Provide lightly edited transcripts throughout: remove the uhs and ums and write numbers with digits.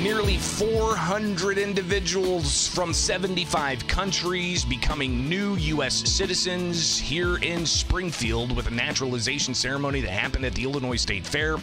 Nearly 400 individuals from 75 countries becoming new U.S. citizens here in Springfield with a naturalization ceremony that happened at the Illinois State Fair.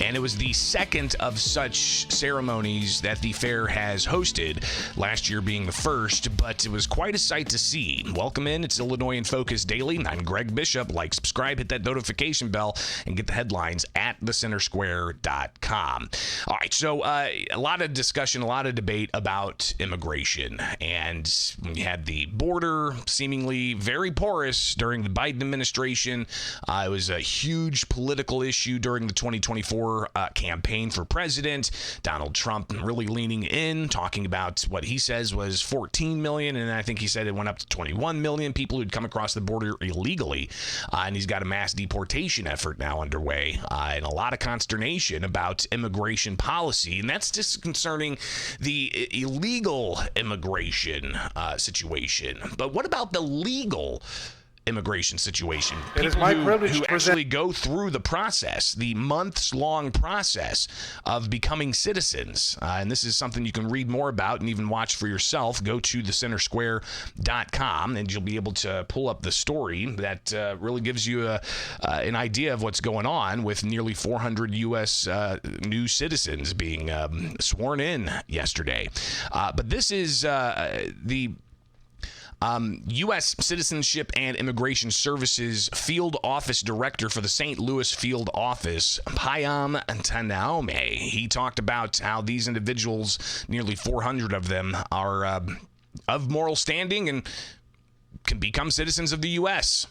And it was the second of such ceremonies that the fair has hosted, last year being the first, but it was quite a sight to see. Welcome in. It's Illinois in Focus Daily. I'm Greg Bishop. Like, subscribe, hit that notification bell, and get the headlines at thecentersquare.com. All right, so a lot of discussion, a lot of debate about immigration, and we had the border seemingly very porous during the Biden administration. It was a huge political issue during the 2024 campaign for president. Donald Trump really leaning in, talking about what he says was 14 million, and I think he said it went up to 21 million people who'd come across the border illegally, and he's got a mass deportation effort now underway, and a lot of consternation about immigration policy, and that's just concerning the illegal immigration situation. But what about the legal immigration situation? It is my privilege who to actually go through the process, the months-long process of becoming citizens. And this is something you can read more about and even watch for yourself. Go to thecentersquare.com and you'll be able to pull up the story that really gives you an idea of what's going on with nearly 400 U.S. New citizens being sworn in yesterday. But this is the U.S. Citizenship and Immigration Services Field Office Director for the St. Louis Field Office, Payam Tanaume. He talked about how these individuals, nearly 400 of them, are of moral standing and can become citizens of the U.S.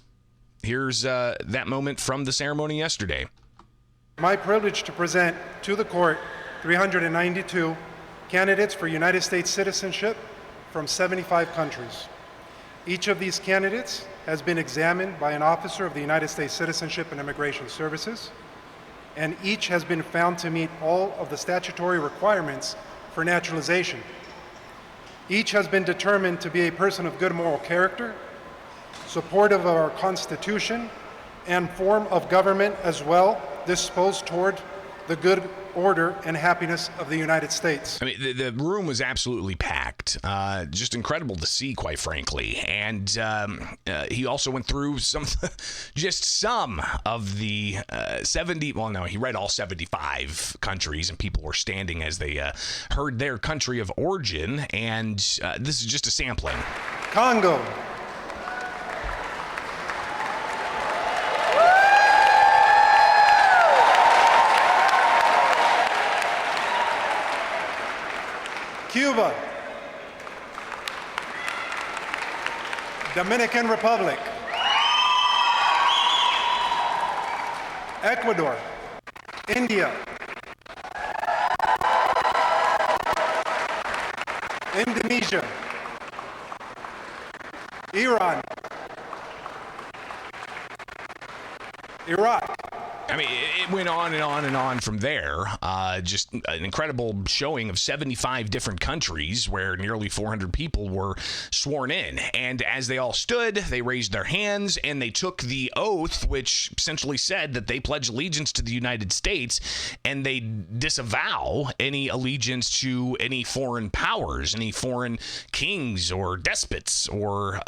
Here's that moment from the ceremony yesterday. My privilege to present to the court 392 candidates for United States citizenship from 75 countries. Each of these candidates has been examined by an officer of the United States Citizenship and Immigration Services, and each has been found to meet all of the statutory requirements for naturalization. Each has been determined to be a person of good moral character, supportive of our Constitution, and form of government as well, disposed toward the good order and happiness of the United States. I mean, the room was absolutely packed. Just incredible to see, quite frankly. And he also went through some of the 70, well, no, he read all 75 countries, and people were standing as they heard their country of origin. And this is just a sampling. Congo. Cuba, Dominican Republic, Ecuador, India, Indonesia, Iran, Iraq. I mean, it went on and on and on from there. Just an incredible showing of 75 different countries where nearly 400 people were sworn in. And as they all stood, they raised their hands and they took the oath, which essentially said that they pledge allegiance to the United States and they disavow any allegiance to any foreign powers, any foreign kings or despots, or,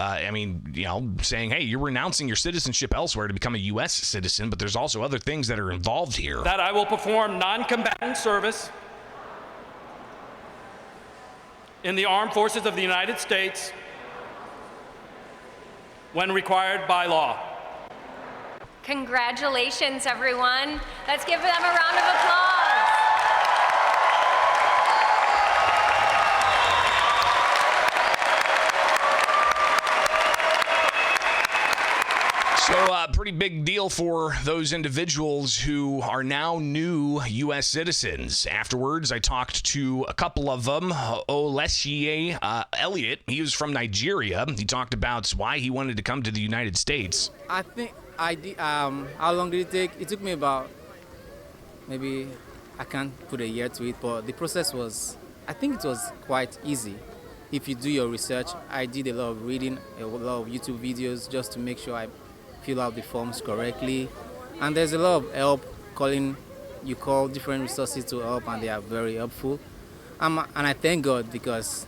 saying, hey, you're renouncing your citizenship elsewhere to become a U.S. citizen, but there's also other things that are involved here. That I will perform non-combatant service in the armed forces of the United States when required by law. Congratulations, everyone. Let's give them a round of applause. So pretty big deal for those individuals who are now new U.S. citizens. Afterwards, I talked to a couple of them. Oleshiye Elliott, he was from Nigeria. He talked about why he wanted to come to the United States. I think I did. How long did it take? It took me about, maybe, I can't put a year to it, but the process was, I think it was quite easy. If you do your research, I did a lot of reading, a lot of YouTube videos just to make sure I fill out the forms correctly. And there's a lot of help. You call different resources to help, and they are very helpful. And I thank God because,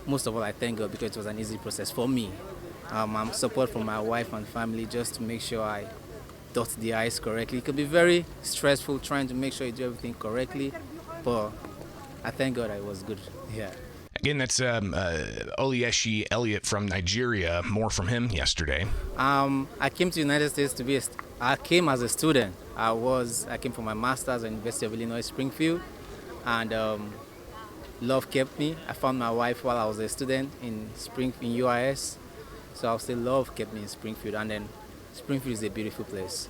most of all, I thank God because it was an easy process for me. I'm support from my wife and family just to make sure I dot the I's correctly. It could be very stressful trying to make sure you do everything correctly, but I thank God I was good. Yeah. Again, that's Olieshi Elliott from Nigeria. More from him yesterday. I came to the United States to be I came as a student. I came for my master's at University of Illinois Springfield, and love kept me. I found my wife while I was a student in UIS, so I'll say love kept me in Springfield. And then Springfield is a beautiful place.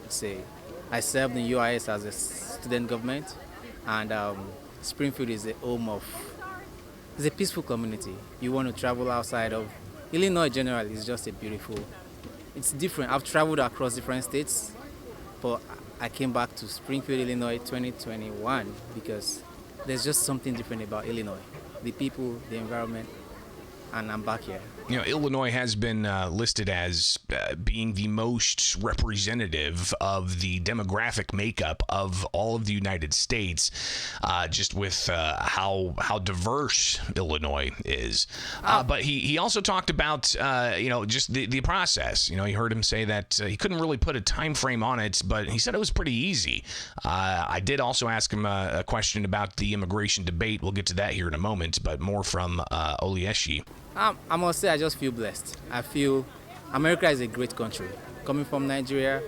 I served in UIS as a student government, and Springfield is the home of. It's a peaceful community. You want to travel outside of Illinois generally is just a beautiful. It's different. I've traveled across different states, but I came back to Springfield, Illinois 2021 because there's just something different about Illinois. The people, the environment, and I'm back here. Illinois has been listed as being the most representative of the demographic makeup of all of the United States, just with how diverse Illinois is. But he also talked about just the process. You heard him say that he couldn't really put a time frame on it, but he said it was pretty easy. I did also ask him a question about the immigration debate. We'll get to that here in a moment, but more from Olieshi. I must say I just feel blessed. I feel America is a great country. Coming from Nigeria,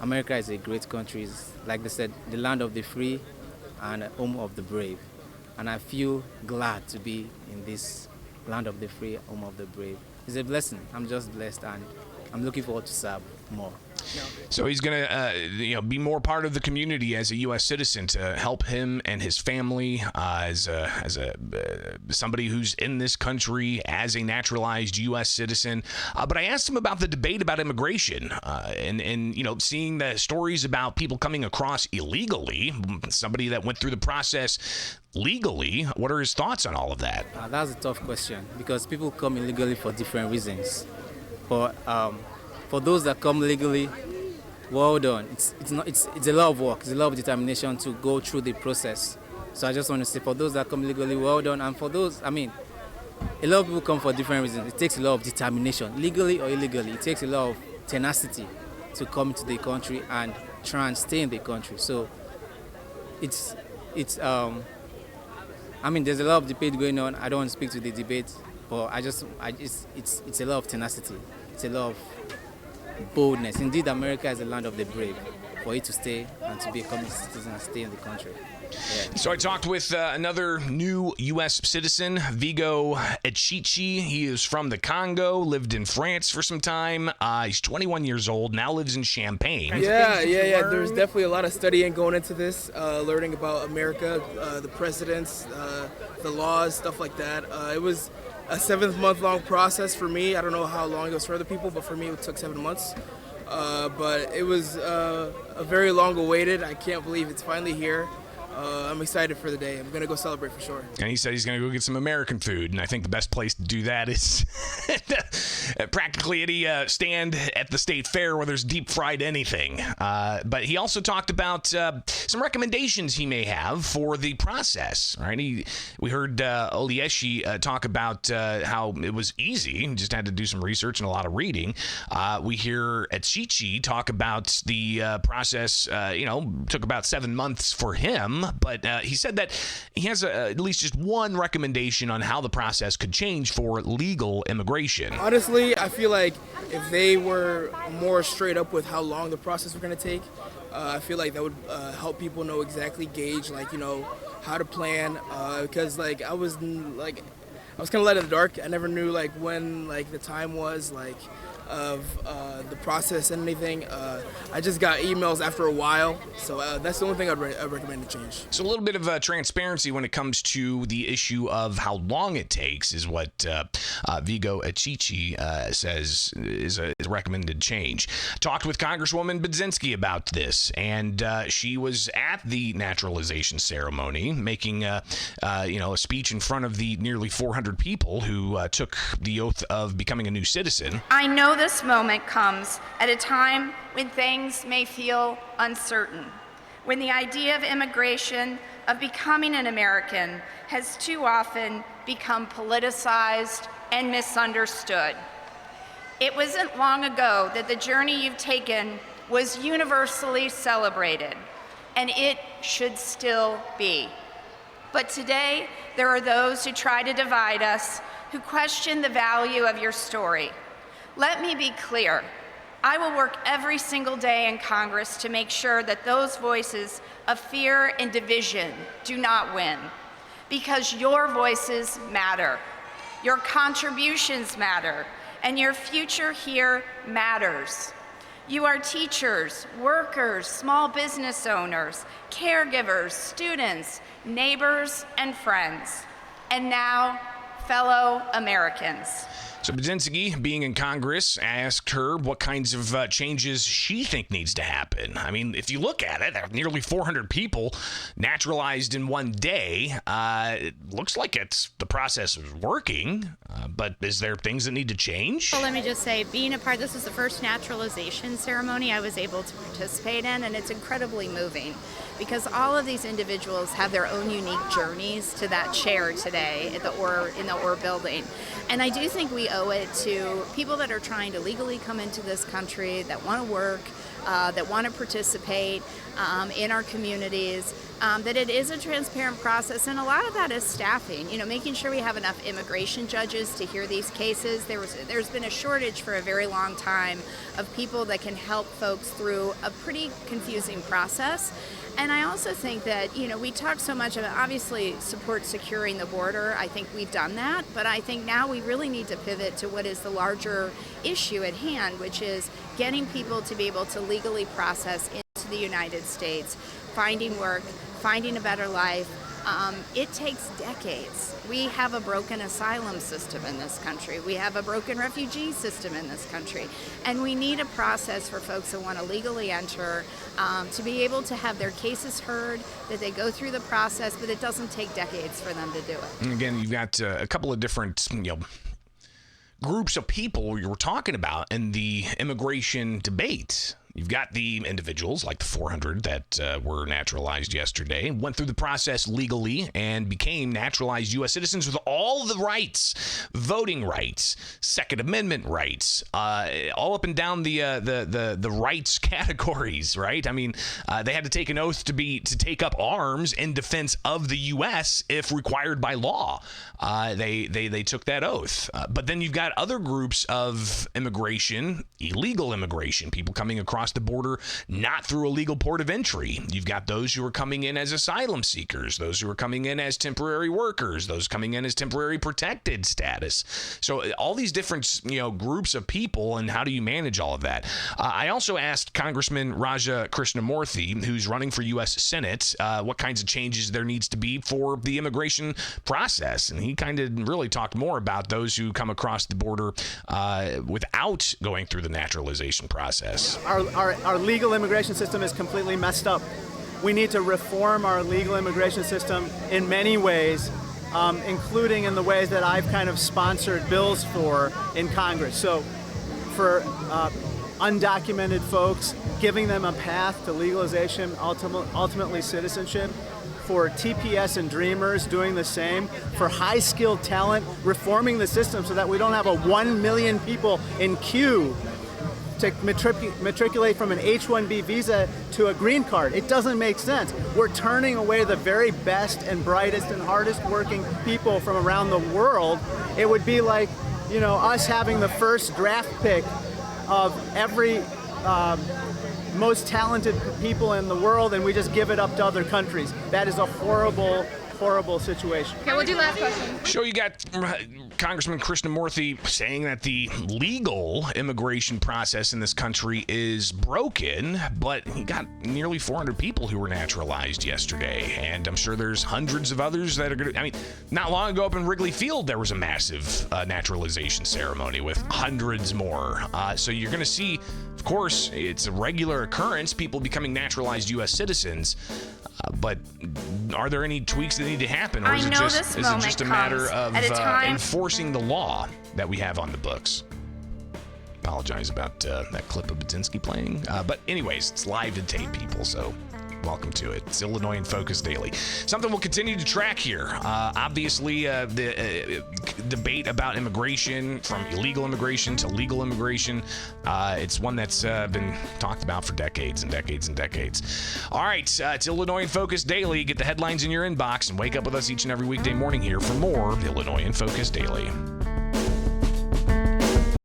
America is a great country. It's, like they said, the land of the free and home of the brave. And I feel glad to be in this land of the free, home of the brave. It's a blessing. I'm just blessed, and I'm looking forward to serve more. So he's going to, be more part of the community as a U.S. citizen to help him and his family as somebody who's in this country as a naturalized U.S. citizen. But I asked him about the debate about immigration and seeing the stories about people coming across illegally, somebody that went through the process legally. What are his thoughts on all of that? That's a tough question because people come illegally for different reasons. But for those that come legally, well done. It's a lot of work. It's a lot of determination to go through the process. So I just want to say for those that come legally, well done. And for those, a lot of people come for different reasons. It takes a lot of determination, legally or illegally. It takes a lot of tenacity to come to the country and try and stay in the country. So there's a lot of debate going on. I don't want to speak to the debate, but it's a lot of tenacity. It's a lot of boldness. Indeed, America is the land of the brave. For you to stay and to become a citizen and stay in the country. Yeah. So I talked with another new U.S. citizen, Vigo Echichi. He is from the Congo, lived in France for some time. He's 21 years old, now lives in Champaign. Yeah. There's definitely a lot of studying going into this, learning about America, the presidents, the laws, stuff like that. It was a 7-month-long process for me. I don't know how long it was for other people, but for me it took 7 months. But it was a very long awaited. I can't believe it's finally here. I'm excited for the day. I'm going to go celebrate for sure. And he said he's going to go get some American food. And I think the best place to do that is practically any stand at the state fair where there's deep fried anything. But he also talked about some recommendations he may have for the process. Right? We heard Olieshi talk about how it was easy. He just had to do some research and a lot of reading. We hear Echichi talk about the process, took about 7 months for him. But he said that he has at least just one recommendation on how the process could change for legal immigration. Honestly, I feel like if they were more straight up with how long the process was going to take, I feel like that would help people know exactly gauge, how to plan. Because I was kind of let in the dark. I never knew when the time was of the process and anything. I just got emails after a while, so that's the only thing I'd recommend to change. So a little bit of transparency when it comes to the issue of how long it takes is what Vigo Echichi says is a recommended change. Talked with Congresswoman Budzinski about this, and she was at the naturalization ceremony making a speech in front of the nearly 400 people who took the oath of becoming a new citizen. I know this moment comes at a time when things may feel uncertain, when the idea of immigration of becoming an American has too often become politicized and misunderstood. It wasn't long ago that the journey you've taken was universally celebrated, and it should still be. But today, there are those who try to divide us, who question the value of your story. Let me be clear. I will work every single day in Congress to make sure that those voices of fear and division do not win, because your voices matter, your contributions matter, and your future here matters. You are teachers, workers, small business owners, caregivers, students, neighbors, and friends, and now, fellow Americans. So Budzinski, being in Congress, asked her what kinds of changes she think needs to happen. I mean, if you look at it, there are nearly 400 people naturalized in one day. It looks like the process is working, but is there things that need to change? Well, let me just say, this was the first naturalization ceremony I was able to participate in, and it's incredibly moving because all of these individuals have their own unique journeys to that chair today in the Orr building. And I do think we owe it to people that are trying to legally come into this country, that want to work, that want to participate in our communities, that it is a transparent process, and a lot of that is staffing. Making sure we have enough immigration judges to hear these cases. There's been a shortage for a very long time of people that can help folks through a pretty confusing process. And I also think that, we talk so much about, obviously, support securing the border. I think we've done that. But I think now we really need to pivot to what is the larger issue at hand, which is getting people to be able to legally process into the United States, finding work, finding a better life. It takes decades. We have a broken asylum system in this country. We have a broken refugee system in this country. And we need a process for folks that want to legally enter to be able to have their cases heard, that they go through the process, but it doesn't take decades for them to do it. And again, you've got a couple of different, groups of people you were talking about in the immigration debate. You've got the individuals like the 400 that were naturalized yesterday, went through the process legally and became naturalized U.S. citizens with all the rights, voting rights, Second Amendment rights, all up and down the rights categories, right? I mean, they had to take an oath to take up arms in defense of the U.S. if required by law. They took that oath. But then you've got other groups of immigration, illegal immigration, people coming across the border not through a legal port of entry. You've got those who are coming in as asylum seekers, those who are coming in as temporary workers, those coming in as temporary protected status. So all these different groups of people, and how do you manage all of that? I also asked Congressman Raja Krishnamurthy, who's running for U.S. Senate, what kinds of changes there needs to be for the immigration process, and he kind of really talked more about those who come across the border without going through the naturalization process. Our legal immigration system is completely messed up. We need to reform our legal immigration system in many ways, including in the ways that I've kind of sponsored bills for in Congress. So for undocumented folks, giving them a path to legalization, ultimately citizenship. For TPS and Dreamers, doing the same. For high-skilled talent, reforming the system so that we don't have 1 million people in queue to matriculate from an H-1B visa to a green card. It doesn't make sense. We're turning away the very best and brightest and hardest working people from around the world. It would be like, us having the first draft pick of every most talented people in the world, and we just give it up to other countries. That is a horrible, horrible situation. Okay, we'll do last question. So you got Congressman Krishnamurthy saying that the legal immigration process in this country is broken, but he got nearly 400 people who were naturalized yesterday, and I'm sure there's hundreds of others that are going to, not long ago up in Wrigley Field, there was a massive naturalization ceremony with hundreds more. So you're going to see, of course, it's a regular occurrence, people becoming naturalized U.S. citizens. But are there any tweaks that need to happen, or is it just a matter of enforcing the law that we have on the books? Apologize about that clip of Budzinski playing. But anyways, it's live to tape, people, so welcome to it. It's Illinois in Focus Daily. Something we'll continue to track here. Obviously, the debate about immigration, from illegal immigration to legal immigration, it's one that's been talked about for decades and decades and decades. All right, it's Illinois in Focus Daily. Get the headlines in your inbox and wake up with us each and every weekday morning here for more Illinois in Focus Daily.